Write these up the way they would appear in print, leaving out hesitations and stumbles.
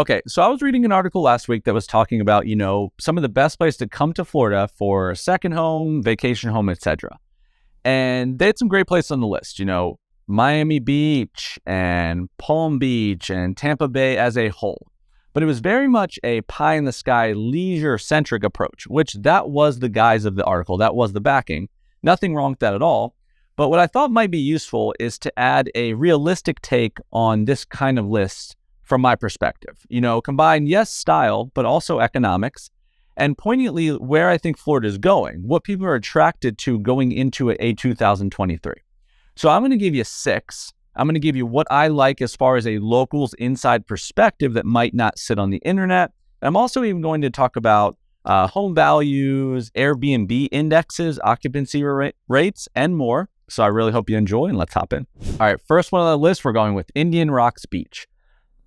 Okay, so I was reading an article last week that was talking about, some of the best places to come to Florida for a second home, vacation home, etc. And they had some great places on the list, Miami Beach and Palm Beach and Tampa Bay as a whole. But it was very much a pie in the sky leisure-centric approach, which that was the guise of the article. That was the backing. Nothing wrong with that at all. But what I thought might be useful is to add a realistic take on this kind of list from my perspective. Combine, yes, style, but also economics, and poignantly where I think Florida is going, what people are attracted to going into a 2023. So I'm going to give you 6. I'm going to give you what I like as far as a local's inside perspective that might not sit on the internet. I'm also even going to talk about home values, Airbnb indexes, occupancy rates, and more. So I really hope you enjoy, and let's hop in. All right, first one on the list, we're going with Indian Rocks Beach.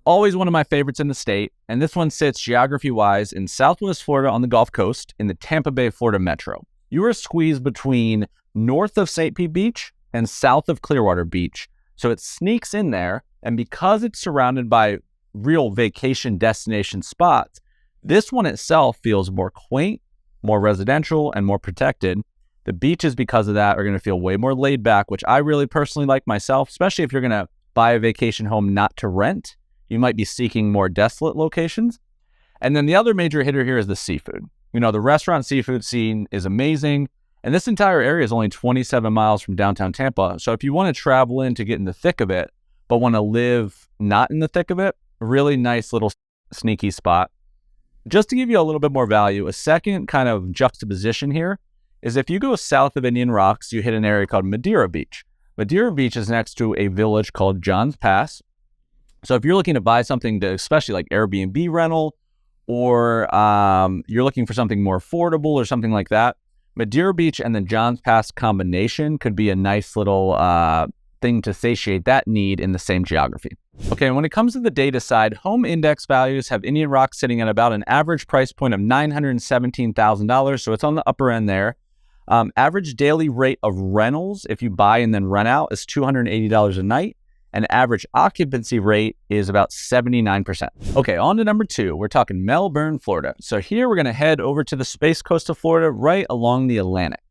Always one of my favorites in the state, and this one sits geography-wise in Southwest Florida on the Gulf Coast in the Tampa Bay, Florida metro. You are squeezed between north of St. Pete Beach and south of Clearwater Beach, so it sneaks in there, and because it's surrounded by real vacation destination spots, this one itself feels more quaint, more residential, and more protected. The beaches, because of that, are going to feel way more laid back, which I really personally like myself, especially if you're going to buy a vacation home not to rent. You might be seeking more desolate locations. And then the other major hitter here is the seafood. The restaurant seafood scene is amazing. And this entire area is only 27 miles from downtown Tampa. So if you want to travel in to get in the thick of it, but want to live not in the thick of it, a really nice little sneaky spot. Just to give you a little bit more value, a second kind of juxtaposition here is if you go south of Indian Rocks, you hit an area called Madeira Beach. Madeira Beach is next to a village called John's Pass. So if you're looking to buy something to, especially like Airbnb rental, or you're looking for something more affordable or something like that, Madeira Beach and the John's Pass combination could be a nice little thing to satiate that need in the same geography. Okay, when it comes to the data side, home index values have Indian Rocks sitting at about an average price point of $917,000, so it's on the upper end there. Average daily rate of rentals, if you buy and then rent out, is $280 a night. And average occupancy rate is about 79%. Okay, on to number 2. We're talking Melbourne, Florida. So here we're going to head over to the Space Coast of Florida, right along the Atlantic.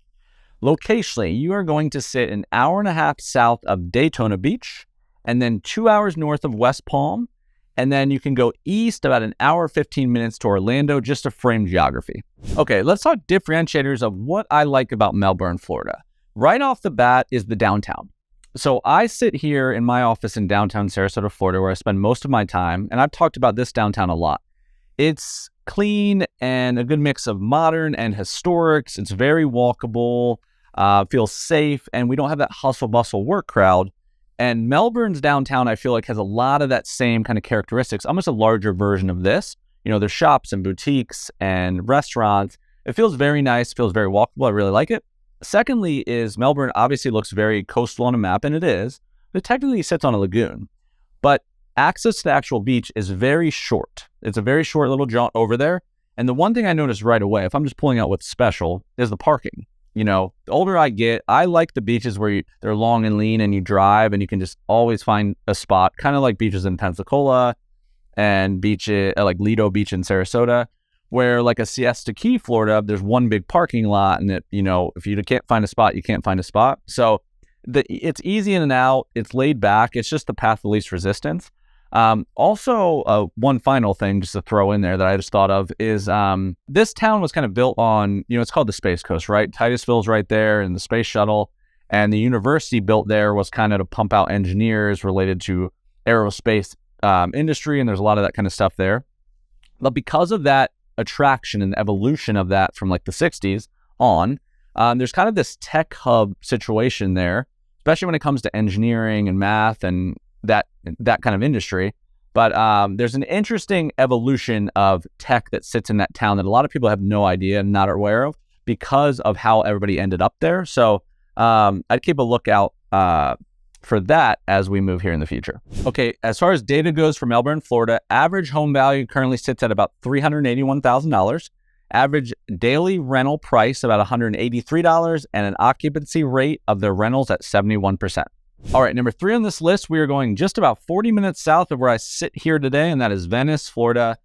Locationally, you are going to sit an hour and a half south of Daytona Beach, and then 2 hours north of West Palm, and then you can go east about an hour, 15 minutes to Orlando, just to frame geography. Okay, let's talk differentiators of what I like about Melbourne, Florida. Right off the bat is the downtown. So I sit here in my office in downtown Sarasota, Florida, where I spend most of my time, and I've talked about this downtown a lot. It's clean and a good mix of modern and historics. It's very walkable, feels safe, and we don't have that hustle bustle work crowd. And Melbourne's downtown, I feel like, has a lot of that same kind of characteristics, almost a larger version of this. There's shops and boutiques and restaurants. It feels very nice, feels very walkable. I really like it. Secondly is Melbourne obviously looks very coastal on a map, and it is, but it technically sits on a lagoon. But access to the actual beach is very short. It's a very short little jaunt over there. And the one thing I noticed right away, if I'm just pulling out what's special, is the parking. The older I get, I like the beaches where they're long and lean and you drive and you can just always find a spot, kind of like beaches in Pensacola and beaches like Lido Beach in Sarasota, where like a Siesta Key, Florida, there's one big parking lot, and if you can't find a spot, you can't find a spot. So it's easy in and out. It's laid back. It's just the path of least resistance. Also, one final thing just to throw in there that I just thought of is this town was kind of built on, it's called the Space Coast, right? Titusville's right there and the space shuttle. And the university built there was kind of to pump out engineers related to aerospace industry. And there's a lot of that kind of stuff there. But because of that attraction and the evolution of that from like the 60s on, there's kind of this tech hub situation there, especially when it comes to engineering and math and that kind of industry. But there's an interesting evolution of tech that sits in that town that a lot of people have no idea and not aware of because of how everybody ended up there. So I'd keep a lookout for that as we move here in the future. Okay, as far as data goes for Melbourne, Florida, average home value currently sits at about $381,000. Average daily rental price about $183, and an occupancy rate of their rentals at 71%. All right, number 3 on this list, we are going just about 40 minutes south of where I sit here today, and that is Venice, Florida,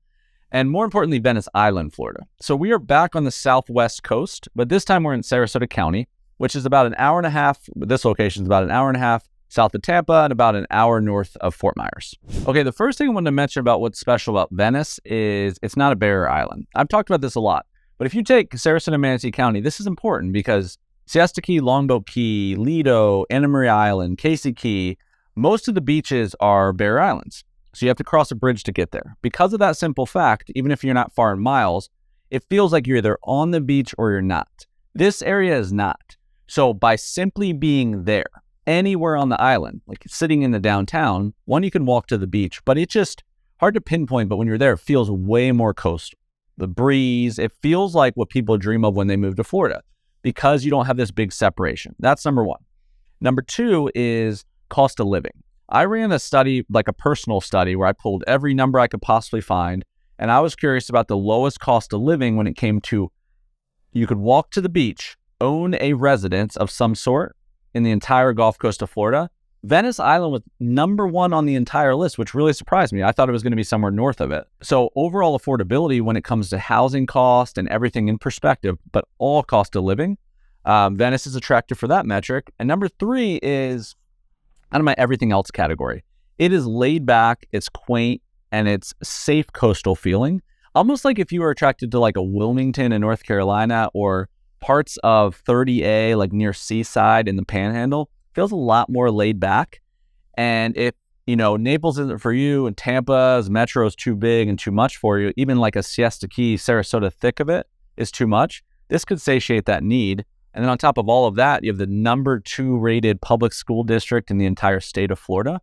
and more importantly, Venice Island, Florida. So we are back on the southwest coast, but this time we're in Sarasota County, which is about an hour and a half. This location is about an hour and a half south of Tampa and about an hour north of Fort Myers. Okay, the first thing I wanted to mention about what's special about Venice is it's not a barrier island. I've talked about this a lot, but if you take Sarasota and Manatee County, this is important because Siesta Key, Longboat Key, Lido, Anna Maria Island, Casey Key, most of the beaches are barrier islands. So you have to cross a bridge to get there. Because of that simple fact, even if you're not far in miles, it feels like you're either on the beach or you're not. This area is not. So by simply being there, anywhere on the island, like sitting in the downtown, one, you can walk to the beach, but it's just hard to pinpoint. But when you're there, it feels way more coastal. The breeze, it feels like what people dream of when they move to Florida because you don't have this big separation. That's number 1. Number 2 is cost of living. I ran a study, like a personal study, where I pulled every number I could possibly find. And I was curious about the lowest cost of living when it came to you could walk to the beach, own a residence of some sort in the entire Gulf Coast of Florida. Venice Island was number 1 on the entire list, which really surprised me. I thought it was going to be somewhere north of it. So overall affordability when it comes to housing cost and everything in perspective, but all cost of living, Venice is attractive for that metric. And number 3 is out of my everything else category. It is laid back, it's quaint, and it's safe coastal feeling. Almost like if you were attracted to like a Wilmington in North Carolina or parts of 30A, like near Seaside in the Panhandle, feels a lot more laid back. And if, Naples isn't for you and Tampa's metro is too big and too much for you, even like a Siesta Key, Sarasota thick of it is too much, this could satiate that need. And then on top of all of that, you have the number 2 rated public school district in the entire state of Florida.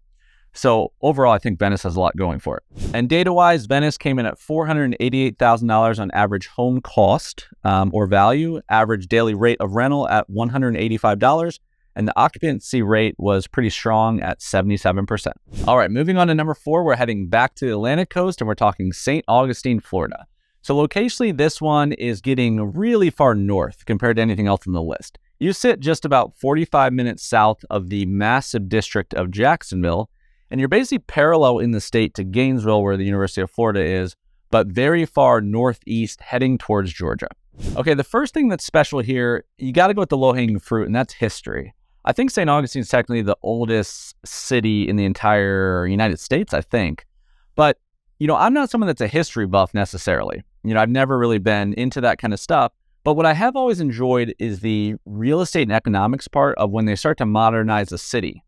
So overall, I think Venice has a lot going for it. And data-wise, Venice came in at $488,000 on average home cost or value, average daily rate of rental at $185, and the occupancy rate was pretty strong at 77%. All right, moving on to number 4, we're heading back to the Atlantic coast, and we're talking St. Augustine, Florida. So locationally, this one is getting really far north compared to anything else on the list. You sit just about 45 minutes south of the massive district of Jacksonville, and you're basically parallel in the state to Gainesville, where the University of Florida is, but very far northeast heading towards Georgia. Okay, the first thing that's special here, you got to go with the low-hanging fruit, and that's history. I think St. Augustine is technically the oldest city in the entire United States, I think. But, I'm not someone that's a history buff necessarily. I've never really been into that kind of stuff. But what I have always enjoyed is the real estate and economics part of when they start to modernize a city.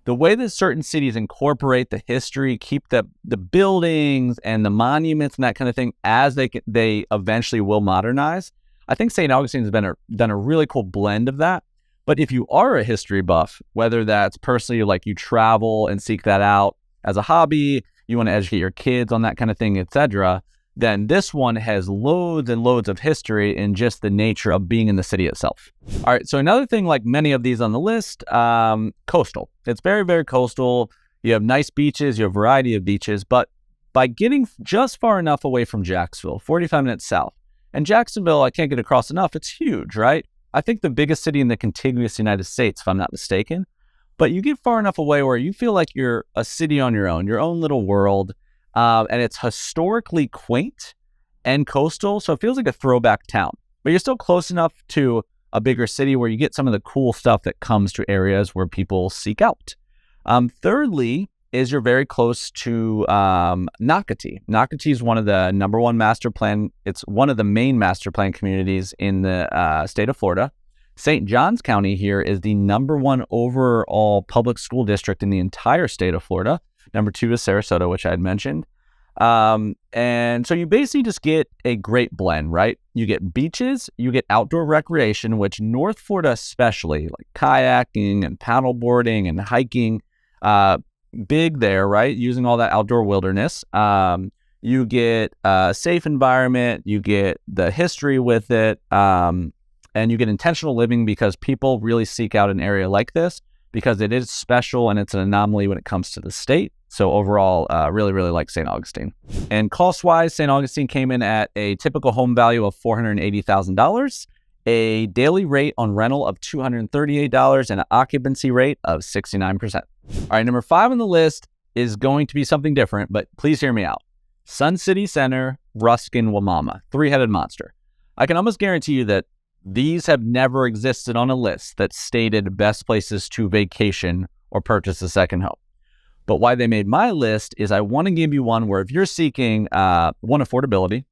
The way that certain cities incorporate the history, keep the buildings and the monuments and that kind of thing as they eventually will modernize. I think St. Augustine has done a really cool blend of that. But if you are a history buff, whether that's personally like you travel and seek that out as a hobby, you want to educate your kids on that kind of thing, etc., then this one has loads and loads of history in just the nature of being in the city itself. All right, so another thing like many of these on the list, coastal. It's very, very coastal. You have nice beaches, you have a variety of beaches, but by getting just far enough away from Jacksonville, 45 minutes south, and Jacksonville, I can't get across enough, it's huge, right? I think the biggest city in the contiguous United States, if I'm not mistaken, but you get far enough away where you feel like you're a city on your own little world, and it's historically quaint and coastal, so it feels like a throwback town. But you're still close enough to a bigger city where you get some of the cool stuff that comes to areas where people seek out. Thirdly, is you're very close to Nocatee. Nocatee is one of the number 1 master plan. It's one of the main master plan communities in the state of Florida. St. Johns County here is the number 1 overall public school district in the entire state of Florida. Number 2 is Sarasota, which I had mentioned. And so you basically just get a great blend, right? You get beaches, you get outdoor recreation, which North Florida especially, like kayaking and paddleboarding and hiking, big there, right? Using all that outdoor wilderness. You get a safe environment, you get the history with it, and you get intentional living because people really seek out an area like this because it is special and it's an anomaly when it comes to the state. So overall, really, really like St. Augustine. And cost-wise, St. Augustine came in at a typical home value of $480,000. a daily rate on rental of $238, and an occupancy rate of 69%. All right, number 5 on the list is going to be something different, but please hear me out. Sun City Center, Ruskin, Wimauma, three-headed monster. I can almost guarantee you that these have never existed on a list that stated best places to vacation or purchase a second home. But why they made my list is I want to give you one where if you're seeking, one, affordability,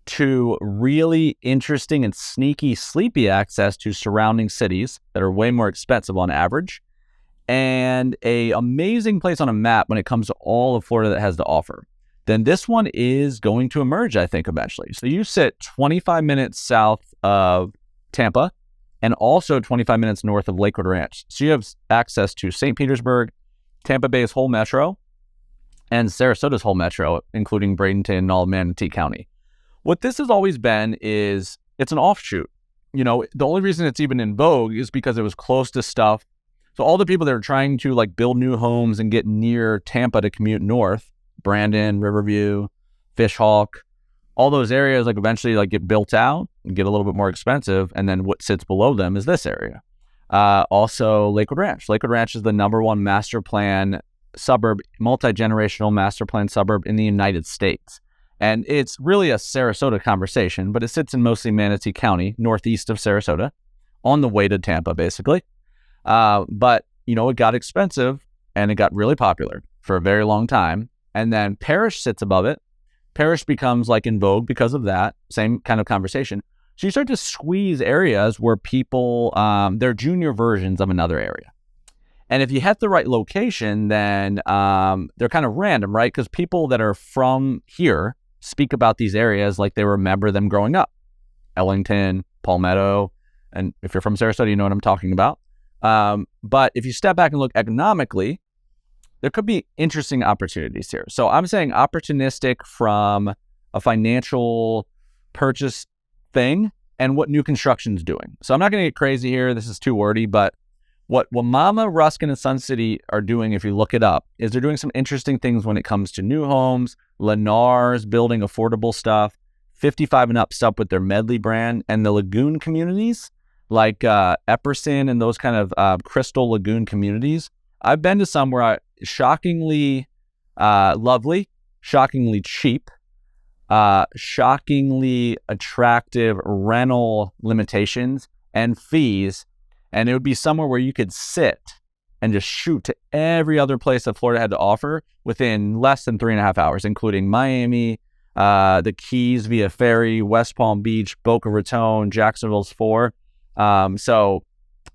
2, really interesting and sneaky, sleepy access to surrounding cities that are way more expensive on average, and a amazing place on a map when it comes to all of Florida that has to offer, then this one is going to emerge, I think, eventually. So you sit 25 minutes south of Tampa and also 25 minutes north of Lakewood Ranch. So you have access to St. Petersburg, Tampa Bay's whole metro, and Sarasota's whole metro, including Bradenton and all of Manatee County. What this has always been is it's an offshoot. You know, the only reason it's even in vogue is because it was close to stuff. So all the people that are trying to like build new homes and get near Tampa to commute north, Brandon, Riverview, Fishhawk, all those areas like eventually like get built out and get a little bit more expensive. And then what sits below them is this area. Also Lakewood Ranch. Lakewood Ranch is the #1 master plan suburb, multi-generational master plan suburb in the United States. And it's really a Sarasota conversation, but it sits in mostly Manatee County, northeast of Sarasota, on the way to Tampa, basically. But, you know, it got expensive and it got really popular for a very long time. And then Parrish sits above it. Parrish becomes like in vogue because of that, same kind of conversation. So you start to squeeze areas where people, they're junior versions of another area. And if you hit the right location, then they're kind of random, right? Because people that are from here speak about these areas like they remember them growing up. Ellington, Palmetto, and if you're from Sarasota, you know what I'm talking about. But if you step back and look economically, there could be interesting opportunities here. So I'm saying opportunistic from a financial purchase thing and what new construction's doing. So I'm not going to get crazy here. This is too wordy, but what Wimauma, Ruskin, and Sun City are doing, if you look it up, is they're doing some interesting things when it comes to new homes. Lennar's building affordable stuff, 55 and up stuff with their Medley brand, and the lagoon communities like Epperson and those kind of Crystal Lagoon communities. I've been to some where shockingly lovely, shockingly cheap, shockingly attractive rental limitations and fees. And it would be somewhere where you could sit and just shoot to every other place that Florida had to offer within less than 3.5 hours, including Miami, the Keys via ferry, West Palm Beach, Boca Raton, Jacksonville's 4. So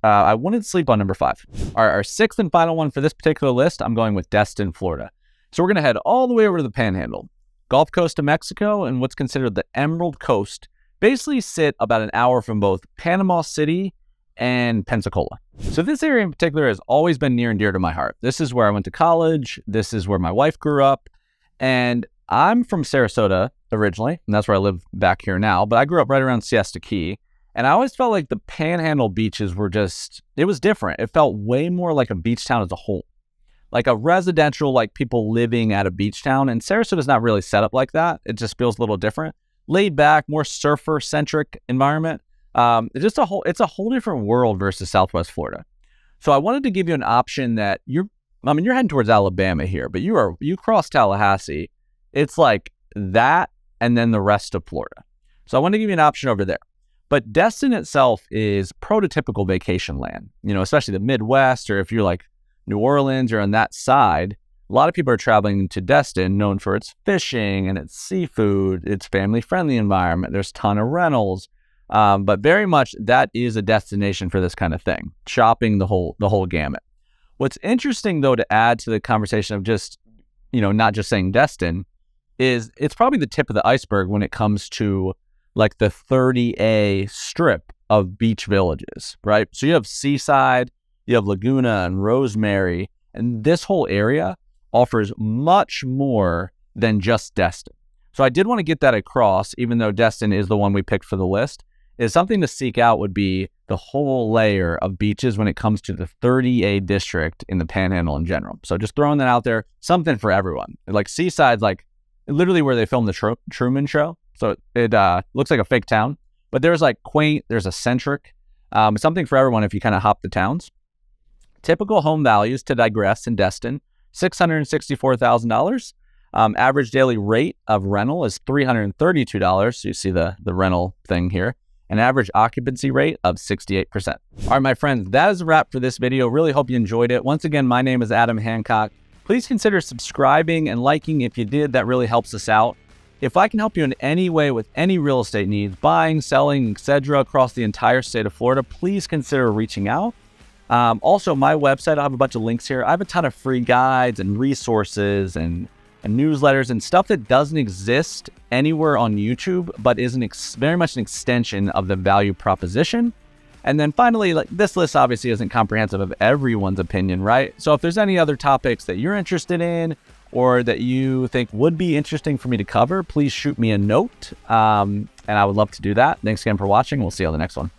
I wouldn't sleep on number 5. Our 6th and final one for this particular list, I'm going with Destin, Florida. So we're going to head all the way over to the Panhandle. Gulf Coast of Mexico and what's considered the Emerald Coast basically sit about an hour from both Panama City and Pensacola. So this area in particular has always been near and dear to my heart. This is where I went to college. This is where my wife grew up. And I'm from Sarasota originally, and that's where I live back here now. But I grew up right around Siesta Key. And I always felt like the Panhandle beaches were just, it was different. It felt way more like a beach town as a whole. Like a residential, like people living at a beach town. And Sarasota's not really set up like that. It just feels a little different. Laid back, more surfer-centric environment. It's a whole different world versus Southwest Florida. So I wanted to give you an option that you're heading towards Alabama here, but you cross Tallahassee. It's like that and then the rest of Florida. So I want to give you an option over there. But Destin itself is prototypical vacation land, you know, especially the Midwest, or if you're like New Orleans or on that side, a lot of people are traveling to Destin, known for its fishing and its seafood, its family-friendly environment. There's a ton of rentals. But very much that is a destination for this kind of thing, shopping the whole gamut. What's interesting, though, to add to the conversation of just, you know, not just saying Destin, is it's probably the tip of the iceberg when it comes to like the 30A strip of beach villages, right? So you have Seaside, you have Laguna and Rosemary, and this whole area offers much more than just Destin. So I did want to get that across, even though Destin is the one we picked for the list. Is something to seek out would be the whole layer of beaches when it comes to the 30A district in the Panhandle in general. So just throwing that out there, something for everyone. Like Seaside's like literally where they filmed the Truman Show. So it looks like a fake town, But there's like quaint, there's eccentric, something for everyone if you kind of hop the towns. Typical home values, to digress, in Destin, $664,000. Average daily rate of rental is $332. So you see the rental thing here. An average occupancy rate of 68%. All right, my friends, that is a wrap for this video. Really hope you enjoyed it. Once again, my name is Adam Hancock. Please consider subscribing and liking if you did. That really helps us out. If I can help you in any way with any real estate needs, buying, selling, etc., across the entire state of Florida, please consider reaching out. Also, my website, I have a bunch of links here. I have a ton of free guides and resources and newsletters and stuff that doesn't exist anywhere on YouTube, but is very much an extension of the value proposition. And then finally, like, this list obviously isn't comprehensive of everyone's opinion, right? So if there's any other topics that you're interested in or that you think would be interesting for me to cover, please shoot me a note. And I would love to do that. Thanks again for watching. We'll see you on the next one.